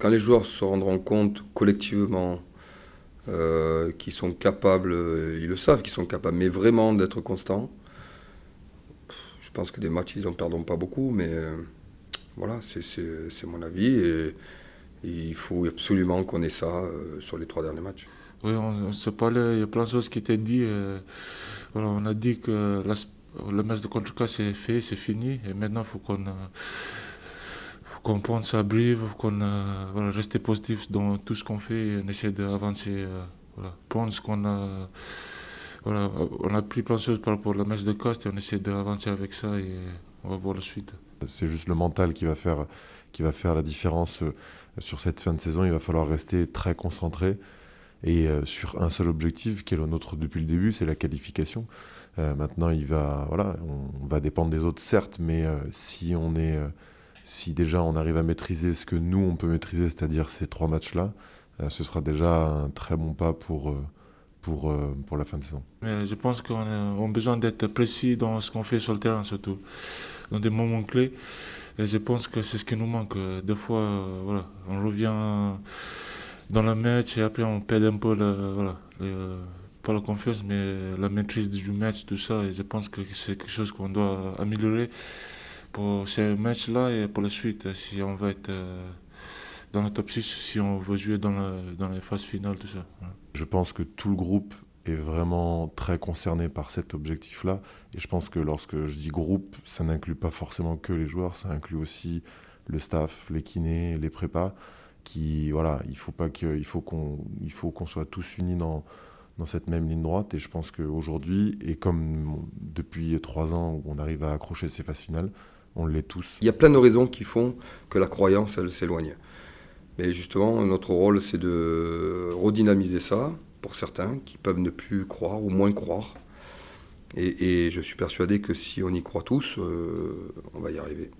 Quand les joueurs se rendront compte collectivement qu'ils sont capables, ils le savent qu'ils sont capables, mais vraiment d'être constants, je pense que des matchs, ils n'en perdront pas beaucoup, mais voilà, c'est mon avis et il faut absolument qu'on ait ça sur les 3 derniers matchs. Oui, on se parlait, il y a plein de choses qui étaient dites. Voilà, on a dit que le match de contre c'est fait, c'est fini. Et maintenant, faut qu'on prenne sa brive, faut qu'on voilà, reste positif dans tout ce qu'on fait et on essaie d'avancer. Voilà, prendre ce qu'on a. Voilà, on a pris plein de choses par rapport au match de Cast et on essaie d'avancer avec ça et on va voir la suite. C'est juste le mental qui va faire la différence sur cette fin de saison. Il va falloir rester très concentré et sur un seul objectif qui est le nôtre depuis le début, c'est la qualification. Maintenant, voilà, on va dépendre des autres, certes, mais si déjà on arrive à maîtriser ce que nous on peut maîtriser, c'est-à-dire ces 3 matchs-là, ce sera déjà un très bon pas pour la fin de saison. Mais je pense qu'on a besoin d'être précis dans ce qu'on fait sur le terrain, surtout dans des moments clés. Et je pense que c'est ce qui nous manque. Des fois, voilà, on revient dans le match et après on perd un peu voilà, pas la confiance, mais la maîtrise du match, tout ça. Et je pense que c'est quelque chose qu'on doit améliorer pour ces matchs-là et pour la suite, si on va être dans le top 6, si on veut jouer dans les phases finales, tout ça. Voilà. Je pense que tout le groupe est vraiment très concerné par cet objectif-là. Et je pense que lorsque je dis groupe, ça n'inclut pas forcément que les joueurs, ça inclut aussi le staff, les kinés, les prépas. Voilà, il faut qu'on soit tous unis dans cette même ligne droite. Et je pense qu'aujourd'hui, et comme depuis 3 ans où on arrive à accrocher ces phases finales, on l'est tous. Il y a plein de raisons qui font que la croyance, elle s'éloigne. Mais justement, notre rôle, c'est de redynamiser ça pour certains qui peuvent ne plus croire ou moins croire. Et je suis persuadé que si on y croit tous, on va y arriver.